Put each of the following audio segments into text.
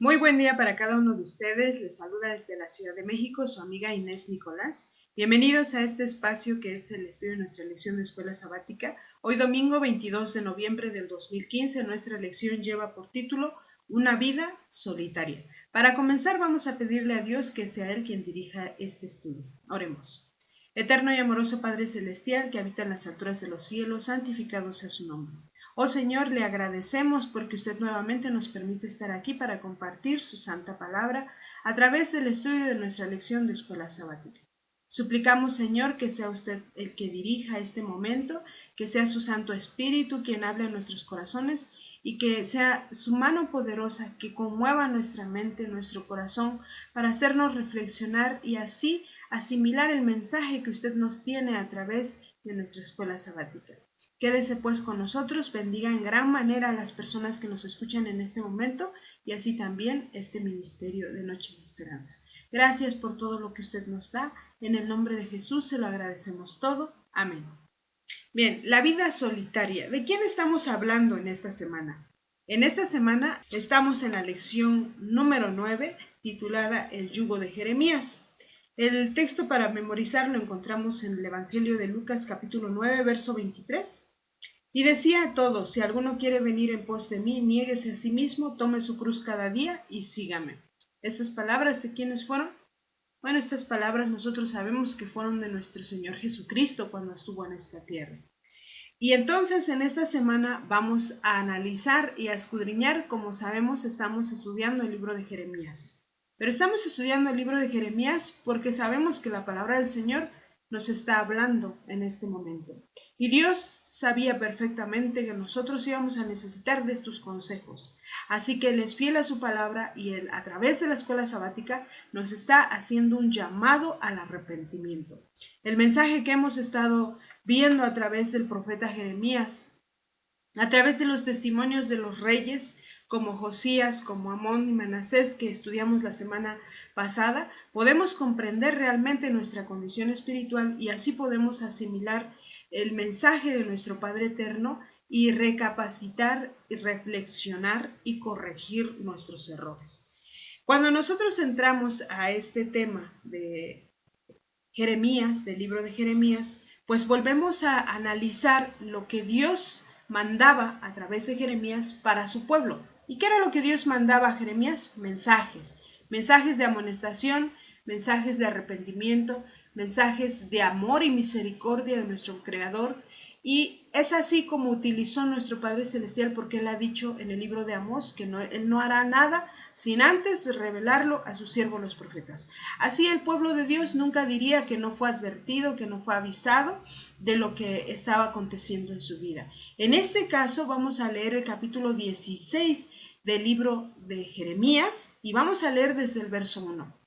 Muy buen día para cada uno de ustedes. Les saluda desde la Ciudad de México su amiga Inés Nicolás. Bienvenidos a este espacio que es el estudio de nuestra lección de escuela sabática. Hoy domingo 22 de noviembre del 2015 nuestra lección lleva por título Una vida solitaria. Para comenzar vamos a pedirle a Dios que sea Él quien dirija este estudio. Oremos. Eterno y amoroso Padre Celestial que habita en las alturas de los cielos, santificado sea su nombre. Oh Señor, le agradecemos porque usted nuevamente nos permite estar aquí para compartir su santa palabra a través del estudio de nuestra lección de escuela sabática. Suplicamos, Señor, que sea usted el que dirija este momento, que sea su Santo Espíritu quien hable en nuestros corazones y que sea su mano poderosa que conmueva nuestra mente, nuestro corazón, para hacernos reflexionar y así asimilar el mensaje que usted nos tiene a través de nuestra escuela sabática. Quédese pues con nosotros, bendiga en gran manera a las personas que nos escuchan en este momento y así también este ministerio de Noches de Esperanza. Gracias por todo lo que usted nos da. En el nombre de Jesús se lo agradecemos todo. Amén. Bien, la vida solitaria. ¿De quién estamos hablando en esta semana? En esta semana estamos en la lección número 9, titulada El yugo de Jeremías. El texto para memorizar lo encontramos en el Evangelio de Lucas capítulo 9, verso 23. Y decía a todos, si alguno quiere venir en pos de mí, niéguese a sí mismo, tome su cruz cada día y sígame. ¿Estas palabras de quiénes fueron? Bueno, estas palabras nosotros sabemos que fueron de nuestro Señor Jesucristo cuando estuvo en esta tierra. Y entonces en esta semana vamos a analizar y a escudriñar, como sabemos estamos estudiando el libro de Jeremías. Pero estamos estudiando el libro de Jeremías porque sabemos que la palabra del Señor nos está hablando en este momento. Y Dios sabía perfectamente que nosotros íbamos a necesitar de estos consejos. Así que Él es fiel a su palabra y Él, a través de la escuela sabática, nos está haciendo un llamado al arrepentimiento. El mensaje que hemos estado viendo a través del profeta Jeremías, a través de los testimonios de los reyes, como Josías, como Amón y Manasés, que estudiamos la semana pasada, podemos comprender realmente nuestra condición espiritual y así podemos asimilar el mensaje de nuestro Padre Eterno y recapacitar y reflexionar y corregir nuestros errores. Cuando nosotros entramos a este tema de Jeremías, del libro de Jeremías, pues volvemos a analizar lo que Dios mandaba a través de Jeremías para su pueblo. ¿Y qué era lo que Dios mandaba a Jeremías? Mensajes de amonestación, mensajes de arrepentimiento, mensajes de amor y misericordia de nuestro Creador. Y es así como utilizó nuestro Padre Celestial, porque Él ha dicho en el libro de Amós que Él no hará nada sin antes revelarlo a sus siervos los profetas. Así el pueblo de Dios nunca diría que no fue advertido, que no fue avisado de lo que estaba aconteciendo en su vida. En este caso vamos a leer el capítulo 16 del libro de Jeremías y vamos a leer desde el verso 1.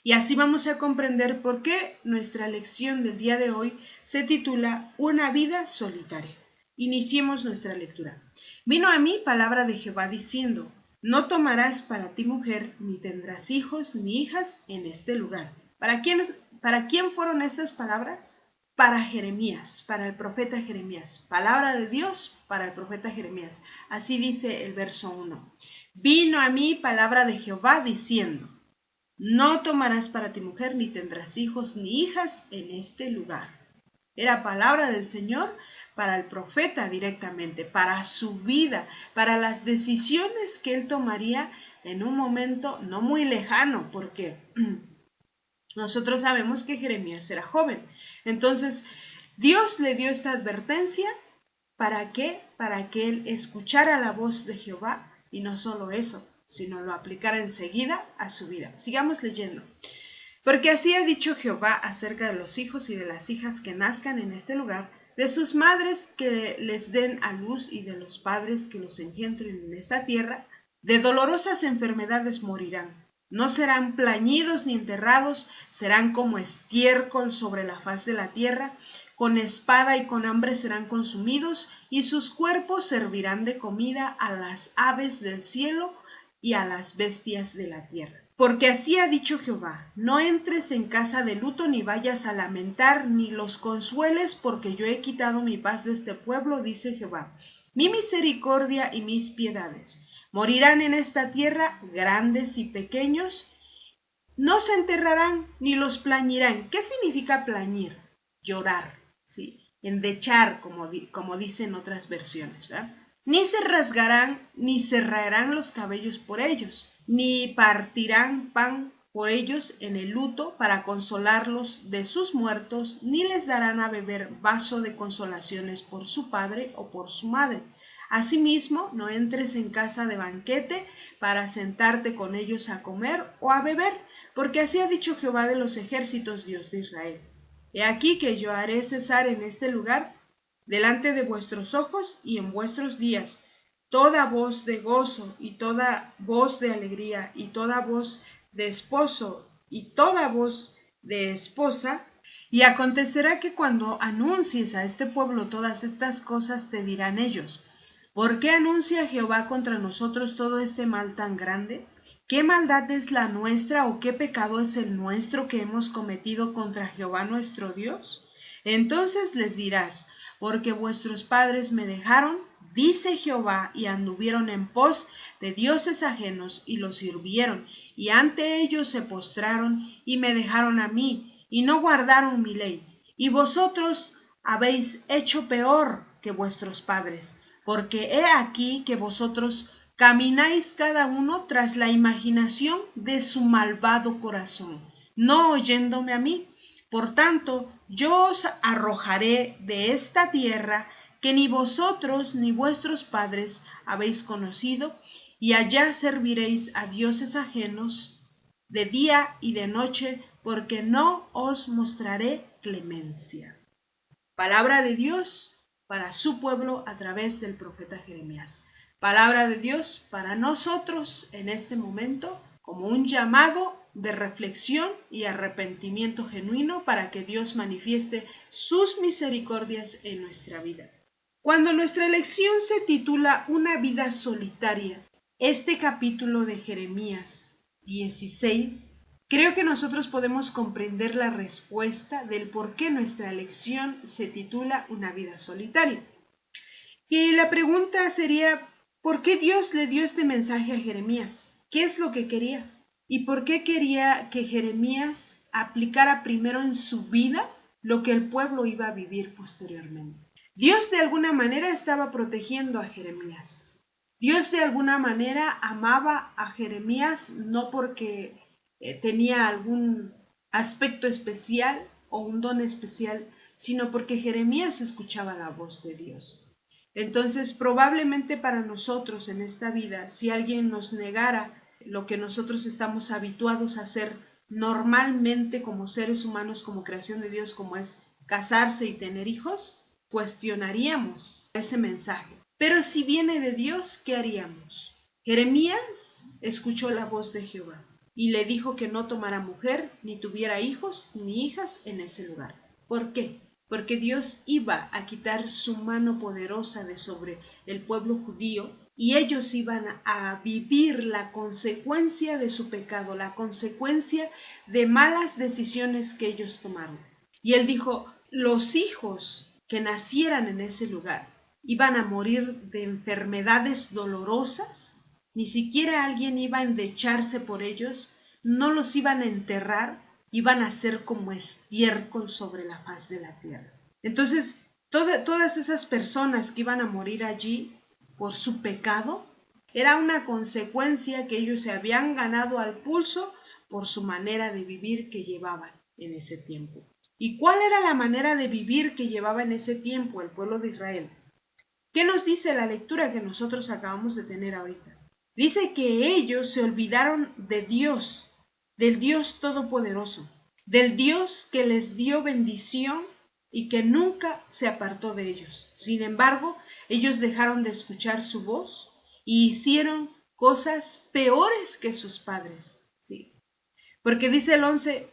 Y así vamos a comprender por qué nuestra lección del día de hoy se titula Una vida solitaria. Iniciemos nuestra lectura. Vino a mí palabra de Jehová diciendo, no tomarás para ti mujer, ni tendrás hijos ni hijas en este lugar. ¿Para quién fueron estas palabras? Para Jeremías, para el profeta Jeremías. Palabra de Dios para el profeta Jeremías. Así dice el verso 1. Vino a mí palabra de Jehová diciendo, no tomarás para ti mujer, ni tendrás hijos ni hijas en este lugar. Era palabra del Señor para el profeta directamente, para su vida, para las decisiones que él tomaría en un momento no muy lejano, porque nosotros sabemos que Jeremías era joven. Entonces, Dios le dio esta advertencia, ¿para qué? Para que él escuchara la voz de Jehová y no solo eso, sino lo aplicara enseguida a su vida. Sigamos leyendo. Porque así ha dicho Jehová acerca de los hijos y de las hijas que nazcan en este lugar, de sus madres que les den a luz y de los padres que los engendren en esta tierra, de dolorosas enfermedades morirán. No serán plañidos ni enterrados, serán como estiércol sobre la faz de la tierra, con espada y con hambre serán consumidos, y sus cuerpos servirán de comida a las aves del cielo y a las bestias de la tierra. Porque así ha dicho Jehová, no entres en casa de luto, ni vayas a lamentar, ni los consueles, porque yo he quitado mi paz de este pueblo, dice Jehová, mi misericordia y mis piedades. Morirán en esta tierra grandes y pequeños, no se enterrarán ni los plañirán. ¿Qué significa plañir? Llorar, ¿sí? Endechar, como dicen otras versiones, ¿verdad? Ni se rasgarán, ni se raerán los cabellos por ellos, ni partirán pan por ellos en el luto para consolarlos de sus muertos, ni les darán a beber vaso de consolaciones por su padre o por su madre. Asimismo, no entres en casa de banquete para sentarte con ellos a comer o a beber, porque así ha dicho Jehová de los ejércitos, Dios de Israel. He aquí que yo haré cesar en este lugar, delante de vuestros ojos y en vuestros días, toda voz de gozo y toda voz de alegría y toda voz de esposo y toda voz de esposa. Y acontecerá que cuando anuncies a este pueblo todas estas cosas, te dirán ellos: ¿por qué anuncia Jehová contra nosotros todo este mal tan grande? ¿Qué maldad es la nuestra o qué pecado es el nuestro que hemos cometido contra Jehová nuestro Dios? Entonces les dirás: porque vuestros padres me dejaron, dice Jehová, y anduvieron en pos de dioses ajenos y los sirvieron, y ante ellos se postraron y me dejaron a mí, y no guardaron mi ley. Y vosotros habéis hecho peor que vuestros padres, porque he aquí que vosotros camináis cada uno tras la imaginación de su malvado corazón, no oyéndome a mí. Por tanto, yo os arrojaré de esta tierra que ni vosotros ni vuestros padres habéis conocido, y allá serviréis a dioses ajenos de día y de noche, porque no os mostraré clemencia. Palabra de Dios para su pueblo a través del profeta Jeremías. Palabra de Dios para nosotros en este momento como un llamado de reflexión y arrepentimiento genuino para que Dios manifieste sus misericordias en nuestra vida. Cuando nuestra lección se titula Una vida solitaria, este capítulo de Jeremías 16, creo que nosotros podemos comprender la respuesta del por qué nuestra lección se titula Una vida solitaria. Y la pregunta sería: ¿por qué Dios le dio este mensaje a Jeremías? ¿Qué es lo que quería? ¿Y por qué quería que Jeremías aplicara primero en su vida lo que el pueblo iba a vivir posteriormente? Dios de alguna manera estaba protegiendo a Jeremías. Dios de alguna manera amaba a Jeremías, no porque tenía algún aspecto especial o un don especial, sino porque Jeremías escuchaba la voz de Dios. Entonces, probablemente para nosotros en esta vida, si alguien nos negara lo que nosotros estamos habituados a hacer normalmente como seres humanos, como creación de Dios, como es casarse y tener hijos, cuestionaríamos ese mensaje. Pero si viene de Dios, ¿qué haríamos? Jeremías escuchó la voz de Jehová y le dijo que no tomara mujer, ni tuviera hijos ni hijas en ese lugar. ¿Por qué? Porque Dios iba a quitar su mano poderosa de sobre el pueblo judío y ellos iban a vivir la consecuencia de su pecado, la consecuencia de malas decisiones que ellos tomaron. Y él dijo: los hijos que nacieran en ese lugar iban a morir de enfermedades dolorosas, ni siquiera alguien iba a endecharse por ellos, no los iban a enterrar, iban a ser como estiércol sobre la faz de la tierra. Entonces, todas esas personas que iban a morir allí por su pecado, era una consecuencia que ellos se habían ganado al pulso por su manera de vivir que llevaban en ese tiempo. ¿Y cuál era la manera de vivir que llevaba en ese tiempo el pueblo de Israel? ¿Qué nos dice la lectura que nosotros acabamos de tener ahorita? Dice que ellos se olvidaron de Dios, del Dios Todopoderoso, del Dios que les dio bendición y que nunca se apartó de ellos. Sin embargo, ellos dejaron de escuchar su voz y hicieron cosas peores que sus padres. ¿Sí? Porque dice el 11,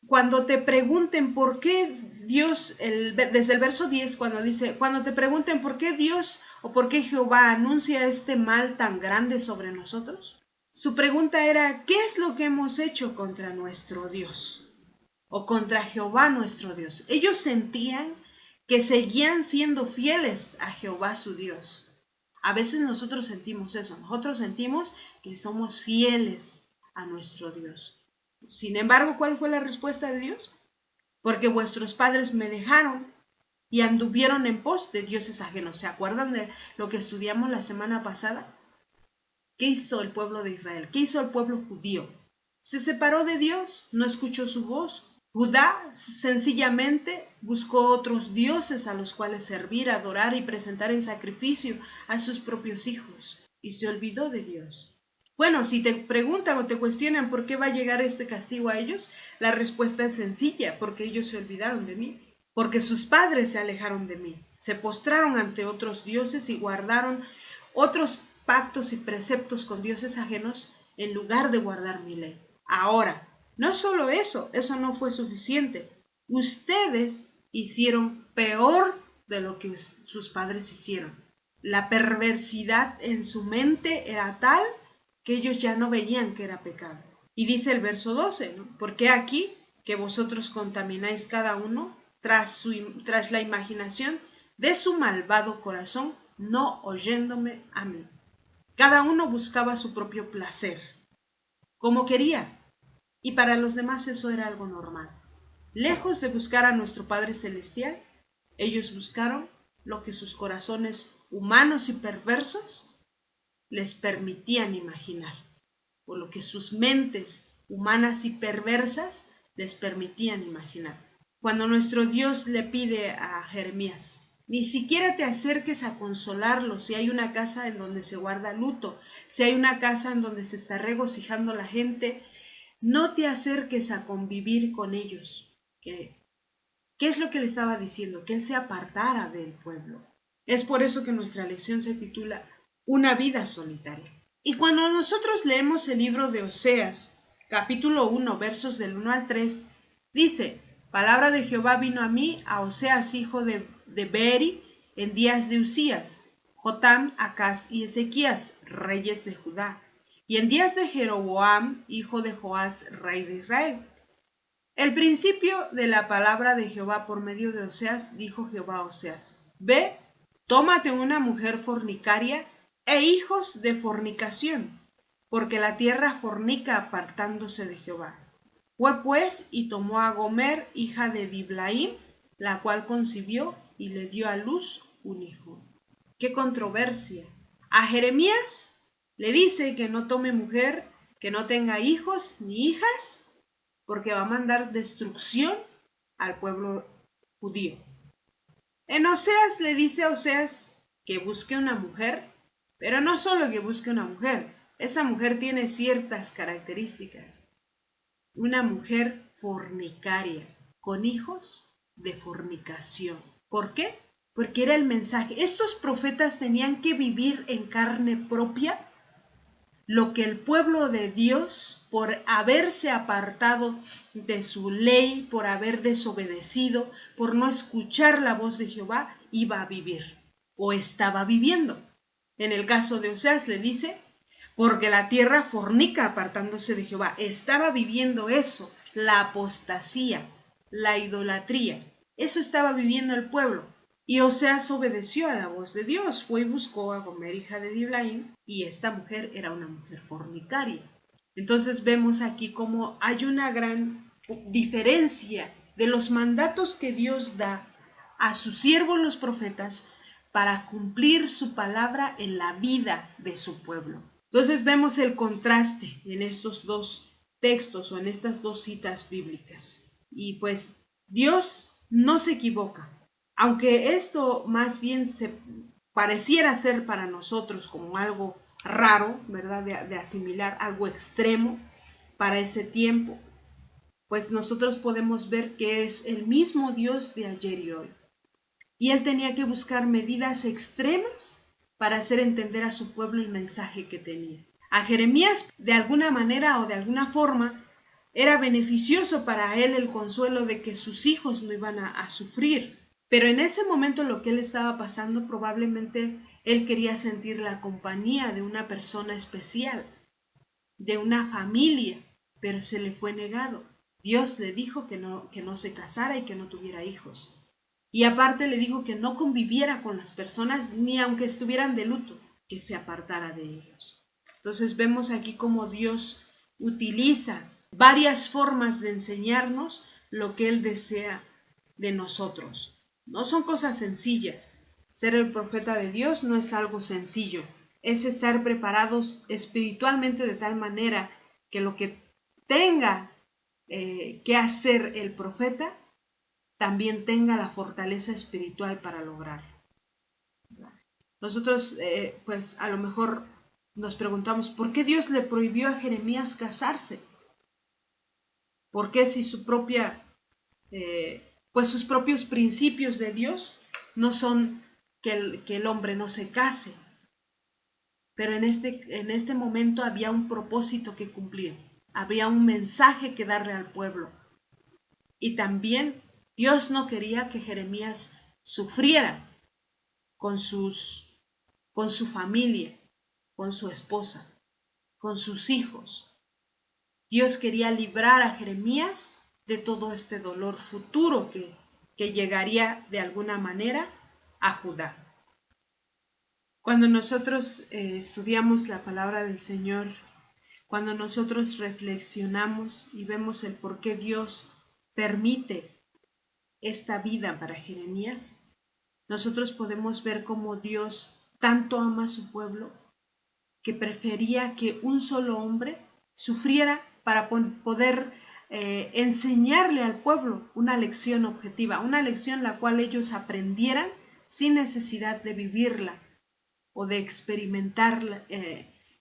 cuando te pregunten por qué Dios, desde el verso 10, cuando dice, cuando te pregunten por qué Dios o por qué Jehová anuncia este mal tan grande sobre nosotros, su pregunta era: ¿qué es lo que hemos hecho contra nuestro Dios? O contra Jehová nuestro Dios. Ellos sentían que seguían siendo fieles a Jehová su Dios. A veces nosotros sentimos eso, nosotros sentimos que somos fieles a nuestro Dios. Sin embargo, ¿cuál fue la respuesta de Dios? Porque vuestros padres me dejaron y anduvieron en pos de dioses ajenos. ¿Se acuerdan de lo que estudiamos la semana pasada? ¿Qué hizo el pueblo de Israel? ¿Qué hizo el pueblo judío? Se separó de Dios, no escuchó su voz. Judá sencillamente buscó otros dioses a los cuales servir, adorar y presentar en sacrificio a sus propios hijos, y se olvidó de Dios. Bueno, si te preguntan o te cuestionan por qué va a llegar este castigo a ellos, la respuesta es sencilla: porque ellos se olvidaron de mí, porque sus padres se alejaron de mí, se postraron ante otros dioses y guardaron otros pactos y preceptos con dioses ajenos en lugar de guardar mi ley. Ahora, no solo eso no fue suficiente. Ustedes hicieron peor de lo que sus padres hicieron. La perversidad en su mente era tal que ellos ya no veían que era pecado. Y dice el verso 12, ¿no? Porque aquí que vosotros contamináis cada uno tras la imaginación de su malvado corazón, no oyéndome a mí. Cada uno buscaba su propio placer, como quería, y para los demás eso era algo normal. Lejos de buscar a nuestro Padre Celestial, ellos buscaron lo que sus corazones humanos y perversos les permitían imaginar, o lo que sus mentes humanas y perversas les permitían imaginar. Cuando nuestro Dios le pide a Jeremías: ni siquiera te acerques a consolarlo si hay una casa en donde se guarda luto, si hay una casa en donde se está regocijando la gente, no te acerques a convivir con ellos. ¿Qué es lo que le estaba diciendo? Que él se apartara del pueblo. Es por eso que nuestra lección se titula Una vida solitaria. Y cuando nosotros leemos el libro de Oseas, capítulo 1, versos del 1 al 3, dice: palabra de Jehová vino a mí, a Oseas, hijo de Beeri, en días de Usías, Jotam, Acaz y Ezequías, reyes de Judá, y en días de Jeroboam, hijo de Joás, rey de Israel. El principio de la palabra de Jehová por medio de Oseas, dijo Jehová a Oseas: ve, tómate una mujer fornicaria e hijos de fornicación, porque la tierra fornica apartándose de Jehová. Fue pues y tomó a Gomer, hija de Diblaim, la cual concibió y le dio a luz un hijo. ¡Qué controversia! A Jeremías le dice que no tome mujer, que no tenga hijos ni hijas, porque va a mandar destrucción al pueblo judío. En Oseas le dice a Oseas que busque una mujer, pero no solo que busque una mujer, esa mujer tiene ciertas características. Una mujer fornicaria, con hijos de fornicación. ¿Por qué? Porque era el mensaje. Estos profetas tenían que vivir en carne propia lo que el pueblo de Dios, por haberse apartado de su ley, por haber desobedecido, por no escuchar la voz de Jehová, iba a vivir o estaba viviendo. En el caso de Oseas le dice: porque la tierra fornica apartándose de Jehová. Estaba viviendo eso, la apostasía, la idolatría. Eso estaba viviendo el pueblo. Y Oseas obedeció a la voz de Dios, fue y buscó a Gomer, hija de Diblaim, y esta mujer era una mujer fornicaria. Entonces vemos aquí cómo hay una gran diferencia de los mandatos que Dios da a sus siervos los profetas para cumplir su palabra en la vida de su pueblo. Entonces vemos el contraste en estos dos textos o en estas dos citas bíblicas. Y pues Dios no se equivoca. Aunque esto más bien se pareciera ser para nosotros como algo raro, ¿verdad? De asimilar, algo extremo para ese tiempo, pues nosotros podemos ver que es el mismo Dios de ayer y hoy. Y Él tenía que buscar medidas extremas para hacer entender a su pueblo el mensaje que tenía. A Jeremías, de alguna manera o de alguna forma, era beneficioso para él el consuelo de que sus hijos no iban a sufrir. Pero en ese momento lo que él estaba pasando, probablemente él quería sentir la compañía de una persona especial, de una familia, pero se le fue negado. Dios le dijo que no se casara y que no tuviera hijos. Y aparte le dijo que no conviviera con las personas ni aunque estuvieran de luto. que se apartara de ellos. Entonces vemos aquí cómo Dios utiliza varias formas de enseñarnos lo que Él desea de nosotros. No son cosas sencillas. Ser el profeta de Dios no es algo sencillo. Es estar preparados espiritualmente de tal manera que lo que tenga que hacer el profeta también tenga la fortaleza espiritual para lograrlo. Nosotros, pues a lo mejor nos preguntamos, ¿por qué Dios le prohibió a Jeremías casarse? ¿Por qué si sus propios principios de Dios no son que el hombre no se case? Pero en este momento había un propósito que cumplir, había un mensaje que darle al pueblo. Y también Dios no quería que Jeremías sufriera con su familia, con su esposa, con sus hijos. Dios quería librar a Jeremías de todo este dolor futuro que llegaría de alguna manera a Judá. Cuando nosotros estudiamos la palabra del Señor, cuando nosotros reflexionamos y vemos el por qué Dios permite esta vida para Jeremías, nosotros podemos ver cómo Dios tanto ama a su pueblo que prefería que un solo hombre sufriera para poder enseñarle al pueblo una lección objetiva, una lección la cual ellos aprendieran sin necesidad de vivirla o de experimentar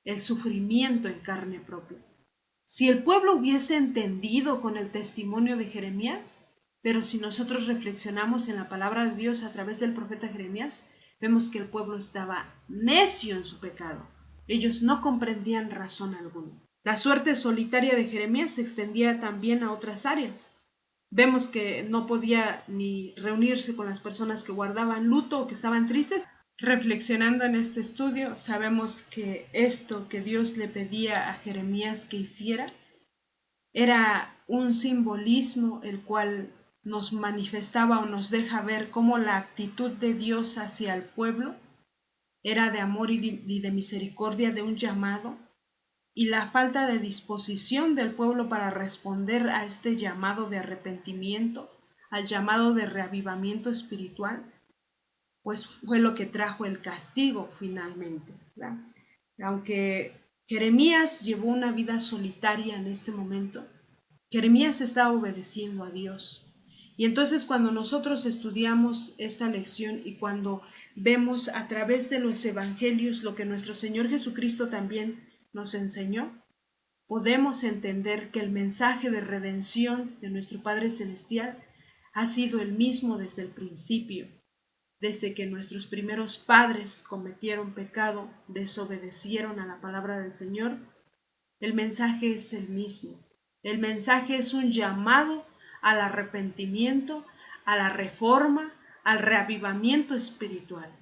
el sufrimiento en carne propia. Si el pueblo hubiese entendido con el testimonio de Jeremías, pero si nosotros reflexionamos en la palabra de Dios a través del profeta Jeremías, vemos que el pueblo estaba necio en su pecado. Ellos no comprendían razón alguna. La suerte solitaria de Jeremías se extendía también a otras áreas. Vemos que no podía ni reunirse con las personas que guardaban luto o que estaban tristes. Reflexionando en este estudio, sabemos que esto que Dios le pedía a Jeremías que hiciera era un simbolismo el cual nos manifestaba o nos deja ver cómo la actitud de Dios hacia el pueblo era de amor y de misericordia, de un llamado, y la falta de disposición del pueblo para responder a este llamado de arrepentimiento, al llamado de reavivamiento espiritual, pues fue lo que trajo el castigo finalmente, ¿verdad? Aunque Jeremías llevó una vida solitaria en este momento, Jeremías estaba obedeciendo a Dios. Y entonces cuando nosotros estudiamos esta lección y cuando vemos a través de los evangelios lo que nuestro Señor Jesucristo también nos enseñó, podemos entender que el mensaje de redención de nuestro Padre Celestial ha sido el mismo desde el principio. Desde que nuestros primeros padres cometieron pecado, desobedecieron a la palabra del Señor, el mensaje es el mismo. El mensaje es un llamado al arrepentimiento, a la reforma, al reavivamiento espiritual.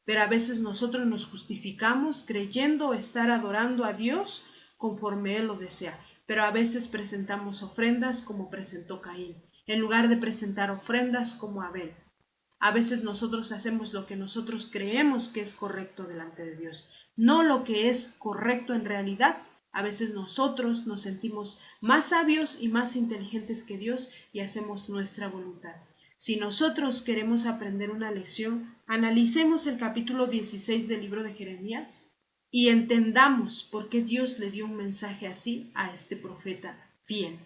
Pero a veces nosotros nos justificamos creyendo estar adorando a Dios conforme Él lo desea. Pero a veces presentamos ofrendas como presentó Caín, en lugar de presentar ofrendas como Abel. A veces nosotros hacemos lo que nosotros creemos que es correcto delante de Dios, no lo que es correcto en realidad. A veces nosotros nos sentimos más sabios y más inteligentes que Dios y hacemos nuestra voluntad. Si nosotros queremos aprender una lección, analicemos el capítulo 16 del libro de Jeremías y entendamos por qué Dios le dio un mensaje así a este profeta fiel.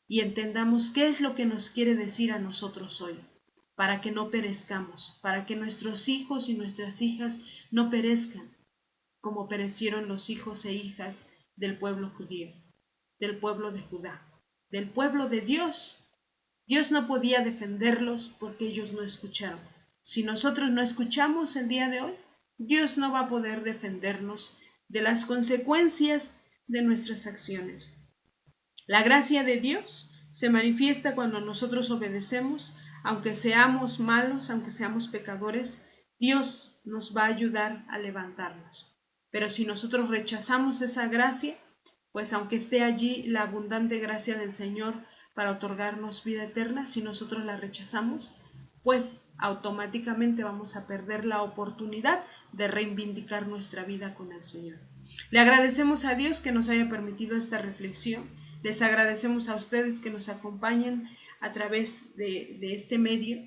Y entendamos qué es lo que nos quiere decir a nosotros hoy, para que no perezcamos, para que nuestros hijos y nuestras hijas no perezcan, como perecieron los hijos e hijas del pueblo judío, del pueblo de Judá, del pueblo de Dios. Dios no podía defenderlos porque ellos no escucharon. Si nosotros no escuchamos el día de hoy, Dios no va a poder defendernos de las consecuencias de nuestras acciones. La gracia de Dios se manifiesta cuando nosotros obedecemos, aunque seamos malos, aunque seamos pecadores, Dios nos va a ayudar a levantarnos. Pero si nosotros rechazamos esa gracia, pues aunque esté allí la abundante gracia del Señor para otorgarnos vida eterna, si nosotros la rechazamos, pues automáticamente vamos a perder la oportunidad de reivindicar nuestra vida con el Señor. Le agradecemos a Dios que nos haya permitido esta reflexión. Les agradecemos a ustedes que nos acompañen a través de este medio.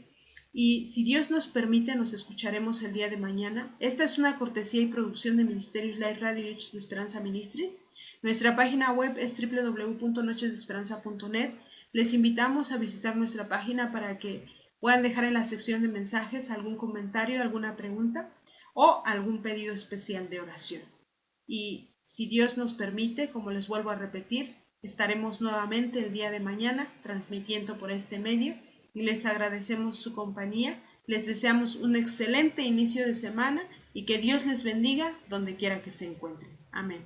Y si Dios nos permite, nos escucharemos el día de mañana. Esta es una cortesía y producción de Ministerios Life Radio y Noches de Esperanza Ministries. Nuestra página web es www.nochesdeesperanza.net. Les invitamos a visitar nuestra página para que puedan dejar en la sección de mensajes algún comentario, alguna pregunta o algún pedido especial de oración. Y si Dios nos permite, como les vuelvo a repetir, estaremos nuevamente el día de mañana transmitiendo por este medio y les agradecemos su compañía. Les deseamos un excelente inicio de semana y que Dios les bendiga donde quiera que se encuentren. Amén.